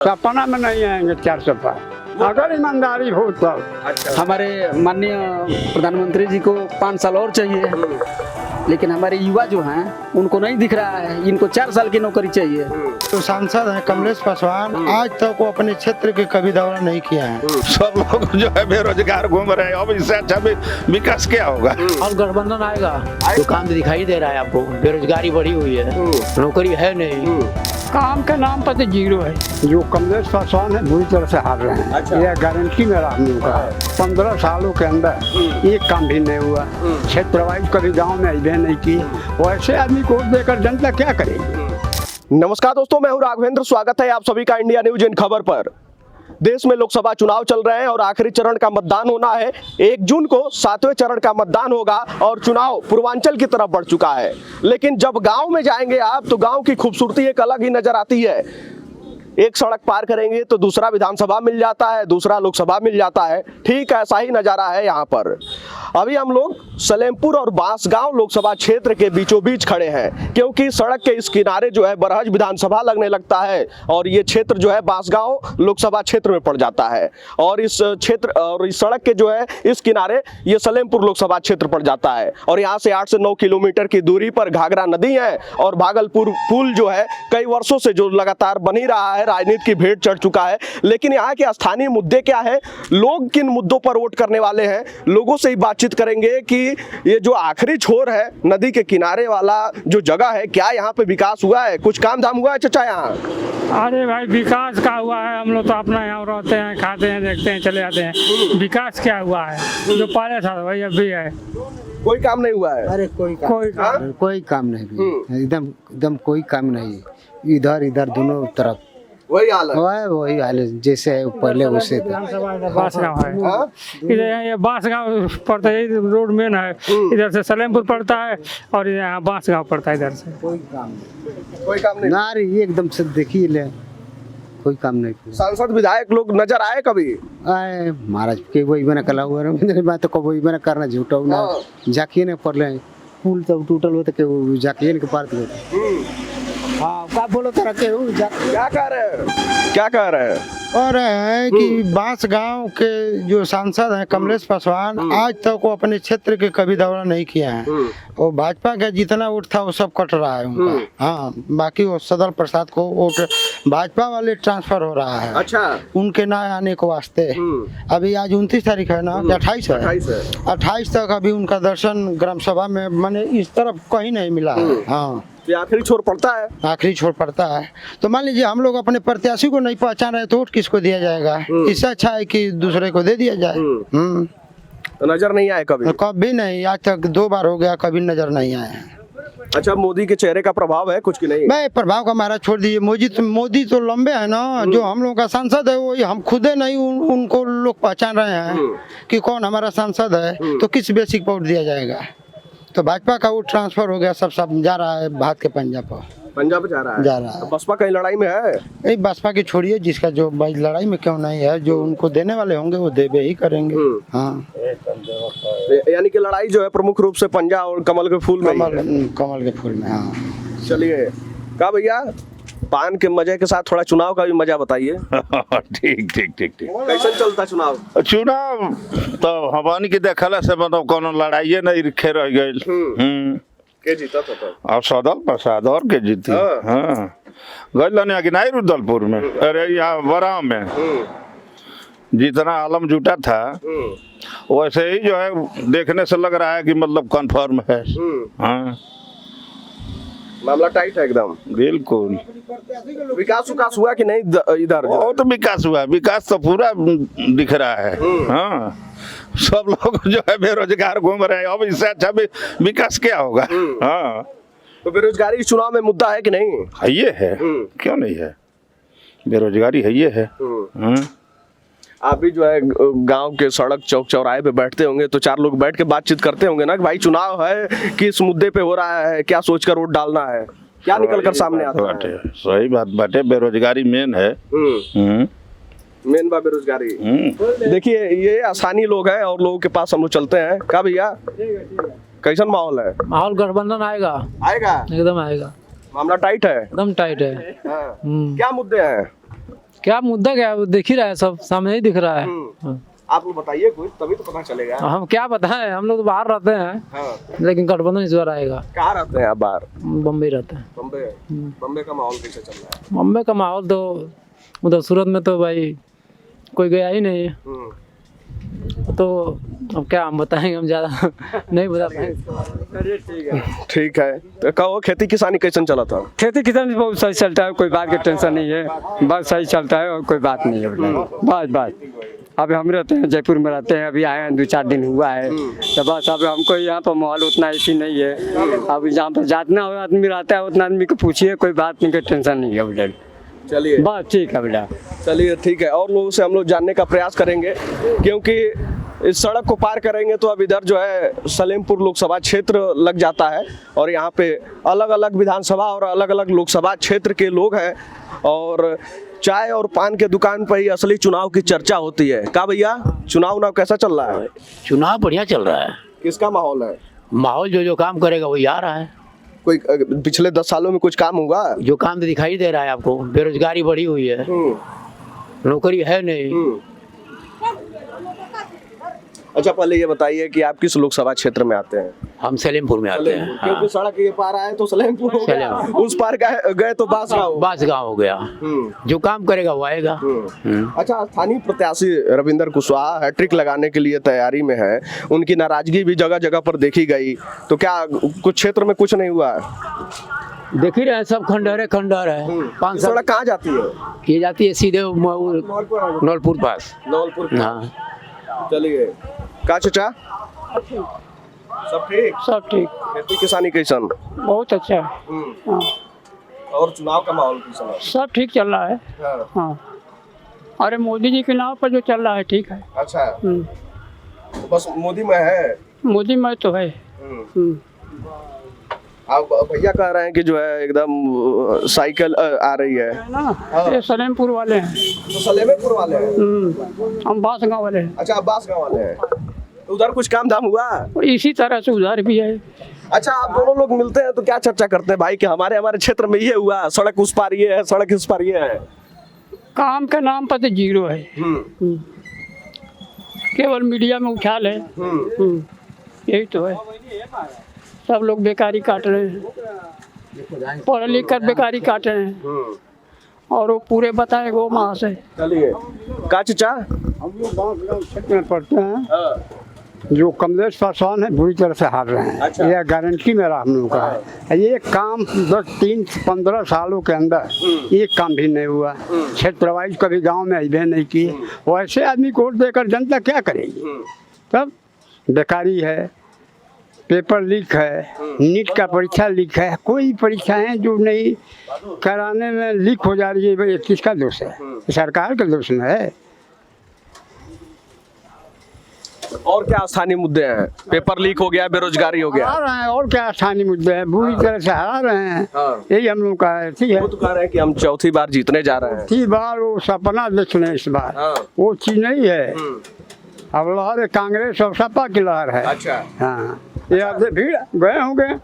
सपना में नहीं आएंगे 400 पार, अगर ईमानदारी हो तब। अच्छा। हमारे माननीय प्रधानमंत्री जी को 5 साल और चाहिए, लेकिन हमारे युवा जो हैं उनको नहीं दिख रहा है, इनको 4 साल की नौकरी चाहिए। तो सांसद हैं कमलेश पासवान, आज तक वो अपने क्षेत्र के कभी दौरा नहीं किया है। सब लोग जो है बेरोजगार घूम रहे हैं। अब इससे अच्छा विकास क्या होगा? अब गठबंधन आएगा तो काम तो दिखाई दे रहा है आपको, बेरोजगारी बढ़ी हुई है, नौकरी है नहीं। काम के नाम पर तो जीरो है। जो कमलेश पासवान है बुरी तरह से हार रहे हैं। अच्छा। यह गारंटी मेरा हम लोग का है। 15 सालों के अंदर एक काम भी नहीं हुआ। क्षेत्र वाइज कभी गाँव में अभी नहीं की। वैसे आदमी को वोट देकर जनता क्या करेगी? नमस्कार दोस्तों, मैं हूं राघवेंद्र। स्वागत है आप सभी का इंडिया न्यूज इन खबर पर। देश में लोकसभा चुनाव चल रहे हैं और आखिरी चरण का मतदान होना है। 1 जून को 7वें चरण का मतदान होगा और चुनाव पूर्वांचल की तरफ बढ़ चुका है। लेकिन जब गांव में जाएंगे आप तो गांव की खूबसूरती एक अलग ही नजर आती है। एक सड़क पार करेंगे तो दूसरा विधानसभा मिल जाता है, दूसरा लोकसभा मिल जाता है। ठीक ऐसा ही नजारा है यहाँ पर। अभी हम लोग सलेमपुर और बांसगांव लोकसभा क्षेत्र के बीचों बीच खड़े हैं, क्योंकि सड़क के इस किनारे जो है बरहज विधानसभा लगने लगता है और ये क्षेत्र जो है बांसगांव लोकसभा क्षेत्र में पड़ जाता है। और इस क्षेत्र और इस सड़क के जो है इस किनारे ये सलेमपुर लोकसभा क्षेत्र पड़ जाता है। और यहाँ से 8 से 9 किलोमीटर की दूरी पर घाघरा नदी है और भागलपुर पुल जो है कई वर्षों से जो लगातार बन ही रहा है, राजनीति की भेंट चढ़ चुका है। लेकिन यहाँ के स्थानीय मुद्दे क्या है, लोग किन मुद्दों पर वोट करने वाले हैं, लोगों से ही बातचीत करेंगे कि ये जो आखिरी छोर है नदी के किनारे वाला जो जगह है, क्या यहाँ पे विकास हुआ है, कुछ काम धाम हुआ है चाचा यहाँ? अरे भाई विकास का हुआ है, हम लोग तो अपना यहाँ रहते हैं, खाते हैं, देखते हैं, चले जाते हैं। विकास क्या हुआ है? जो पहले था वही अब भी है। कोई काम नहीं हुआ है। अरे कोई काम नहीं भी, एकदम कोई काम नहीं। इधर दोनों तरफ वही हाल है। वही हाल है, जैसे है पहले वैसे था। बांसगांव है, इधर ये बांसगांव पड़ता है, रोड मेन है। इधर से सलेमपुर पड़ता है और यहाँ बांसगांव पड़ता है। इधर से कोई काम नहीं। ना रे एकदम से देखिए ले, कोई काम नहीं। सांसद विधायक लोग नजर आए कभी? आए महाराज के वही बना कला हुआ रे, मेरी बात को वही बना करना झूठा ना जाकिए ने पड़ ले। पुल तो टूटल हो तो के जाकिए के पार तो। हाँ क्या बोलो तरह के क्या कह रहे हैं? और है कि बांसगांव के जो सांसद हैं कमलेश पासवान, आज तक वो अपने क्षेत्र के कभी दौरा नहीं किया है। वो भाजपा का जितना वोट था वो सब कट रहा है उनका। हाँ, बाकी वो सदर प्रसाद को वोट भाजपा वाले ट्रांसफर हो रहा है। अच्छा। उनके ना आने को वास्ते अभी आज 29 तारीख है ना, 28 है। 28 तक अभी उनका दर्शन ग्राम सभा में माने इस तरफ कहीं नहीं मिला है। हाँ, आखिरी छोर पड़ता है। आखिरी छोर पड़ता है। तो मान लीजिए हम लोग अपने प्रत्याशी को नहीं पहचान रहे तो वोट किसको दिया जाएगा? इससे अच्छा है कि दूसरे को दे दिया जाए। तो नजर नहीं आए कभी नहीं, आज तक 2 बार हो गया, कभी नजर नहीं आया। अच्छा, मोदी के चेहरे का प्रभाव है कुछ की नहीं? मैं प्रभाव का मारा छोड़ दीजिए। मोदी तो लंबे है ना, जो हम लोग का सांसद है वही हम खुद नहीं उनको लोग पहचान रहे हैं कि कौन हमारा सांसद है, तो किस बेसिक पर वोट दिया जाएगा? तो भाजपा का वो ट्रांसफर हो गया, सब जा रहा है भारत के पंजाब जा रहा है। बसपा कहीं लड़ाई में है? नहीं, बसपा की छोड़िए, जिसका जो भाई लड़ाई में क्यों नहीं है, जो उनको देने वाले होंगे वो देवे ही करेंगे। हाँ, यानी कि लड़ाई जो है प्रमुख रूप से पंजा और कमल के फूल में। कमल के फूल में। हाँ, चलिए का भैया, पान के मजे के साथ थोड़ा चुनाव का भी मजा बताइए। ठीक। कैसे चलता चुनाव तो हवानी के देखला से मतलब कोनो लड़ाई नहीं रखे रह गई। के जीता था तो? अब सदल प्रसाद और के जीती। हाँ, गई कि नहीं रुदलपुर में, अरे यहाँ बराव में जितना आलम जुटा था वैसे ही जो है देखने से लग रहा है कि मतलब कंफर्म है। हाँ, मामला टाइट है एकदम। बिल्कुल। विकास हुआ कि नहीं इधर? बहुत विकास हुआ, विकास तो पूरा दिख रहा है। हाँ, सब लोग जो है बेरोजगार घूम रहे हैं। अब इससे अच्छा विकास क्या होगा? हाँ, तो बेरोजगारी चुनाव में मुद्दा है कि नहीं? है, ये है। क्यों नहीं है? बेरोजगारी है, ये है। आप भी जो है गांव के सड़क चौक चौराहे पे बैठते होंगे तो 4 लोग बैठ के बातचीत करते होंगे ना कि भाई चुनाव है, किस मुद्दे पे हो रहा है, क्या सोचकर वोट डालना है, क्या निकल कर सामने आता है? सही बात बाटे, बेरोजगारी मेन है। मेन बा बेरोजगारी। देखिए, ये आसानी लोग हैं और लोगों के पास हम लोग चलते हैं। क्या भैया, कैसन माहौल है? माहौल गठबंधन आएगा, एकदम आएगा। मामला टाइट है? एकदम टाइट है। क्या मुद्दे हैं? क्या मुद्दा क्या है, वो देख ही रहा है, सब सामने ही दिख रहा है। हाँ। आप लोग बताइए कुछ, तभी तो पता चलेगा। हम क्या बताएं, हम लोग तो बाहर रहते हैं। हाँ। लेकिन गठबंधन इस बार आएगा। कहाँ रहते हैं आप? बाहर बम्बई रहते हैं। बम्बई का माहौल कैसे चल रहा है? बम्बई का माहौल तो उधर सूरत में तो भाई कोई गया ही नहीं है, तो अब क्या हम बताएंगे, हम ज़्यादा नहीं बता पाएंगे। ठीक है, तो कहो खेती किसानी कैसे चला था? खेती किसानी बहुत सही चलता है, कोई बात की टेंशन नहीं है, बस सही चलता है और कोई बात नहीं है। बस अभी हम रहते हैं जयपुर में रहते हैं, अभी आए हैं 2-4 दिन हुआ है, तो बस अब हमको यहाँ पर माहौल उतना ऐसी नहीं है। अब जहाँ पर जितना आदमी रहता है उतना आदमी को पूछिए, कोई बात नहीं, कोई टेंशन नहीं है उधर। चलिए बस ठीक है बेटा। चलिए ठीक है, और लोगों से हम लोग जानने का प्रयास करेंगे, क्योंकि इस सड़क को पार करेंगे तो अब इधर जो है सलेमपुर लोकसभा क्षेत्र लग जाता है, और यहाँ पे अलग अलग विधानसभा और अलग अलग लोकसभा क्षेत्र के लोग हैं, और चाय और पान के दुकान पर ही असली चुनाव की चर्चा होती है। क्या भैया, चुनाव कैसा चल रहा है? चुनाव बढ़िया चल रहा है। किसका माहौल है? माहौल जो काम करेगा वही आ रहा है। कोई पिछले 10 सालों में कुछ काम हुआ? जो काम तो दिखाई दे रहा है आपको, बेरोजगारी बढ़ी हुई है, नौकरी है नहीं। अच्छा, पहले ये बताइए कि आप किस लोकसभा क्षेत्र में आते हैं? हम सलेमपुर में आते हैं। क्योंकि सड़क ये पार आए तो सलेमपुर हो गया, उस पार गए तो बांसगांव हो गया। जो काम करेगा वो आएगा। अच्छा, स्थानीय प्रत्याशी रविंदर कुशवाहा हैट्रिक लगाने के लिए तैयारी में है, उनकी नाराजगी भी जगह जगह पर देखी गई, तो क्या कुछ क्षेत्र में कुछ नहीं हुआ? देख ही रहे हैं, सब खंडहर है। 5 सड़क कहाँ जाती है? ये जाती है सीधे नौलपुर पास। हाँ। चलिए, का चाचा सब ठीक? खेती किसानी कैसन? बहुत अच्छा। हाँ। और चुनाव का माहौल कैसा है? सब ठीक चल रहा है। हाँ। अरे मोदी जी के नाम पर जो चल रहा है ठीक है। अच्छा, बस मोदी में है? मोदी में तो है। आप भैया कह रहे हैं कि जो है एकदम साइकिल आ रही है ना। ये सलेमपुर वाले हैं। तो सलेमपुर वाले हैं? हम बांसगांव वाले हैं। अच्छा, आप बांसगांव वाले हैं, तो उधर कुछ काम धाम हुआ? इसी तरह से उधर भी है। अच्छा, आप दोनों लोग मिलते हैं तो क्या चर्चा करते हैं भाई कि हमारे क्षेत्र में ये हुआ, सड़क उस पार ये है, सड़क इस पार ये है? काम के नाम पर तो जीरो है। केवल मीडिया में उछाल है। यही तो है, सब लोग बेकारी काट रहे हैं, पढ़ लिख कर बेकारी काट रहे हैं, और वो पूरे बताए गो माँ से। चलिए, का चाचा हम लोग बांसगांव क्षेत्र में पढ़ते हैं, जो कमलेश पासवान है बुरी तरह से हार रहे हैं। अच्छा। यह गारंटी मेरा हम लोग का है। ये काम 10-15 सालों के अंदर एक काम भी नहीं हुआ। क्षेत्र वाइज कभी गांव में अभी नहीं की। वैसे आदमी को वोट देकर जनता क्या करेगी? तब बेकारी है, पेपर लीक है, नीट का परीक्षा लीक है, कोई परीक्षाएं जो नहीं कराने में लीक हो जा रही है, भाई किसका दोष है? सरकार का दोष न है। और क्या स्थानीय मुद्दे हैं? पेपर लीक हो गया, बेरोजगारी हो गया, हरा रहे हैं, और क्या स्थानीय मुद्दे हैं? बुरी तरह से हरा रहे हैं। यही हम लोग का है। ठीक है, वो तो कह रहे हैं कि हम चौथी बार जीतने जा रहे हैं। 3 बार वो सपना देख लें, इस बार वो चीज नहीं है। अब लहर कांग्रेस और सपा की लहर है। अच्छा। हाँ, ये अब भीड़ गए होंगे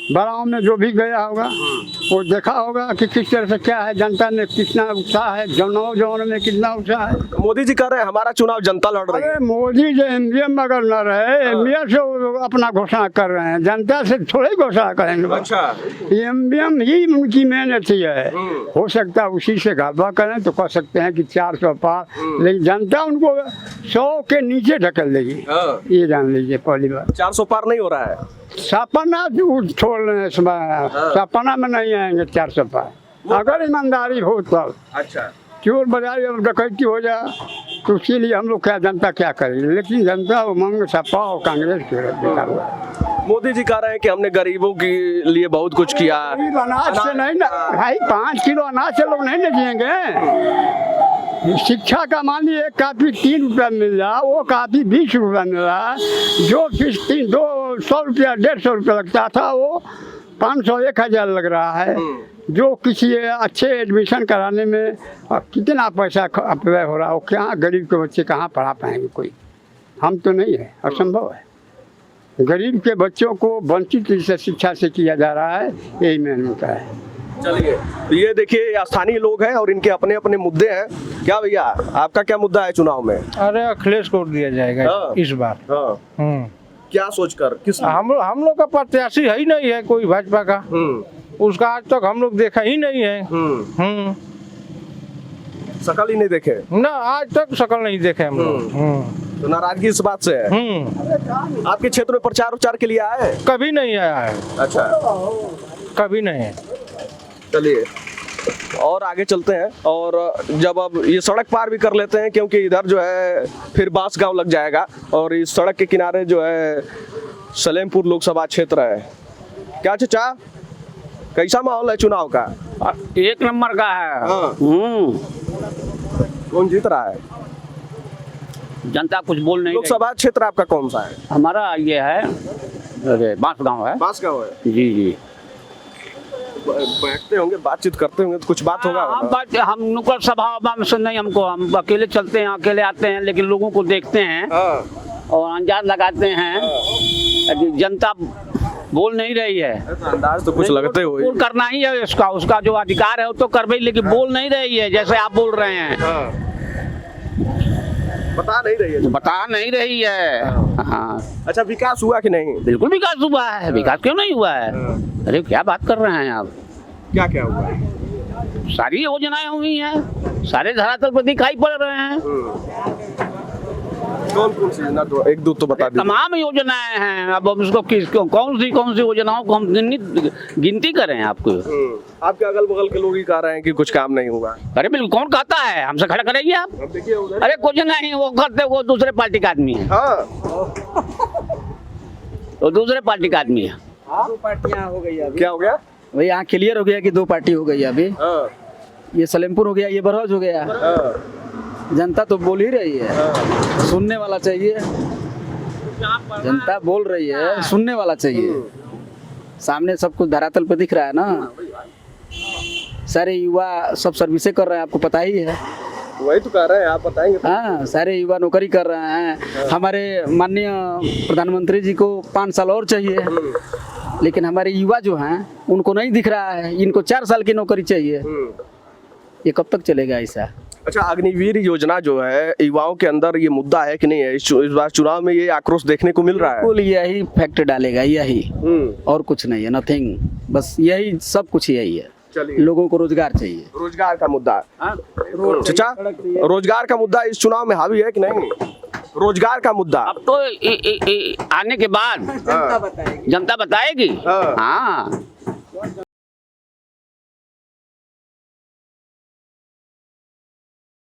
बड़ाओं में, जो भी गया होगा वो देखा होगा कि किस तरह से क्या है, जनता ने कितना उत्साह है, नौजवानों में कितना उत्साह है। मोदी जी कह रहे हैं हमारा चुनाव जनता लड़ रही है। अरे मोदी जो एमडीएम अगर न रहे, एमडीएम से वो अपना घोषणा कर रहे हैं, जनता से थोड़े घोषणा करेंगे। अच्छा, एमडीएम ही उनकी मेहनत अथी है। हो सकता है उसी से गड़बड़ करें तो कह सकते हैं कि 400 पार, लेकिन जनता उनको 100 के नीचे ढकेल देगी। ये जान लीजिए पहली बार। 400 पार नहीं हो रहा है। सपना छोड़ रहे हैं, सपना में नहीं आएंगे 400 पार, अगर ईमानदारी हो तब। अच्छा, चोर बाजारी और डकैती हो जाए तो उसके लिए हम लोग क्या, जनता क्या करेगी? लेकिन जनता उमंग सपा और कांग्रेस के देखा हुआ। मोदी जी कह रहे हैं कि हमने गरीबों के लिए बहुत कुछ किया। अनाज से नहीं ना भाई, 5 किलो अनाज से लोग नहीं जिएंगे। शिक्षा का मान लीजिए एक कापी 3 रुपया मिल रहा, वो कापी 20 रुपया मिल रहा। जो फीस 200 रुपया 150 रुपया लगता था, वो 500-1000 लग रहा है। जो किसी अच्छे एडमिशन कराने में कितना पैसा व्यय हो रहा है, वो क्या गरीब के बच्चे कहाँ पढ़ा पाएंगे? कोई हम तो नहीं है, असंभव है। गरीब के बच्चों को वंचित शिक्षा से किया जा रहा है, यही मेन होता है। चलिए, तो ये देखिए स्थानीय लोग हैं और इनके अपने अपने मुद्दे हैं। क्या भैया, आपका क्या मुद्दा है चुनाव में? अरे अखिलेश को दिया जाएगा हाँ। इस बार। क्या सोचकर? किस? हम लोग का प्रत्याशी है ही नहीं है कोई भाजपा का। उसका आज तक हम लोग देखा ही नहीं है। शकल ही नहीं देखे ना, आज तक शकल नहीं देखे हम लोग। तो नाराजगी इस बात से है। आपके क्षेत्र में प्रचार उचार के लिए आए? कभी नहीं आया है। अच्छा, कभी नहीं। चलिए और आगे चलते हैं। और जब अब ये सड़क पार भी कर लेते हैं, क्योंकि इधर जो है फिर बांस गांव लग जाएगा और इस सड़क के किनारे जो है सलेमपुर लोकसभा क्षेत्र है। क्या चाचा, कैसा माहौल है चुनाव का? एक नंबर का है। कौन जीत रहा है? जनता कुछ बोल नहीं लोकसभा क्षेत्र आपका कौन सा है? हमारा ये है बांसगांव है। बांसगांव है। जी जी। बैठते होंगे, बातचीत करते होंगे, तो कुछ बात होगा। हम नुक्कड़ सभा से नहीं, हम अकेले चलते हैं, अकेले आते हैं, लेकिन लोगों को देखते हैं और अंदाज लगाते हैं कि जनता बोल नहीं रही है। तो अंदाज तो कुछ लगते हो। बोल करना ही है उसका जो अधिकार है वो तो कर भाई, लेकिन बोल नहीं रही है जैसे आप बोल रहे हैं। बता नहीं रही है। बता नहीं रही है। हाँ। अच्छा, विकास हुआ कि नहीं? बिल्कुल विकास हुआ है। विकास क्यों नहीं हुआ है? अरे क्या बात कर रहे हैं आप? क्या क्या हुआ है? सारी योजनाएं हुई हैं, सारे धरातल पर दिखाई पड़ रहे हैं। कौन कौन सी योजना? तो एक दो तो बता दीजिए। तमाम योजनाएं हैं। अब उसको कौन सी योजनाओं को हम गिनती करें आपको? आपके अगल बगल के लोग ही कह रहे हैं कि कुछ काम नहीं हुआ। अरे बिल्कुल, कौन कहता है? हमसे खड़ा करेंगे आप? देखिए उधर। अरे कुछ नहीं, वो करते, वो दूसरे पार्टी का आदमी है। वो दूसरे पार्टी का आदमी है। दो पार्टियां हो गई अभी। क्या हो गया वही यहाँ क्लियर हो गया कि दो पार्टी हो गई अभी। ये सलेमपुर हो गया, ये बरौज हो गया। जनता तो बोल ही रही है, सुनने वाला चाहिए। जनता बोल रही है, सुनने वाला चाहिए। सामने सब कुछ धरातल पे दिख रहा है ना। सारे युवा सब सर्विसें कर रहे हैं, आपको पता ही है। वही तो कह रहे हैं, आप बताएंगे। हाँ, सारे युवा नौकरी कर रहे हैं। हमारे माननीय प्रधानमंत्री जी को 5 साल और चाहिए, लेकिन हमारे युवा जो हैं उनको नहीं दिख रहा है। इनको 4 साल की नौकरी चाहिए। ये कब तक चलेगा ऐसा? अच्छा, अग्निवीर योजना जो है, युवाओं के अंदर ये मुद्दा है कि नहीं है? इस बार चुनाव में ये आक्रोश देखने को मिल रहा है। बिल्कुल यही फैक्ट डालेगा, यही और कुछ नहीं है। नथिंग, बस यही सब कुछ यही है। लोगों को रोजगार चाहिए। रोजगार का मुद्दा। चाचा, रोजगार का मुद्दा इस चुनाव में हावी है कि नहीं? रोजगार का मुद्दा अब तो आने के बाद जनता बताएगी। हाँ।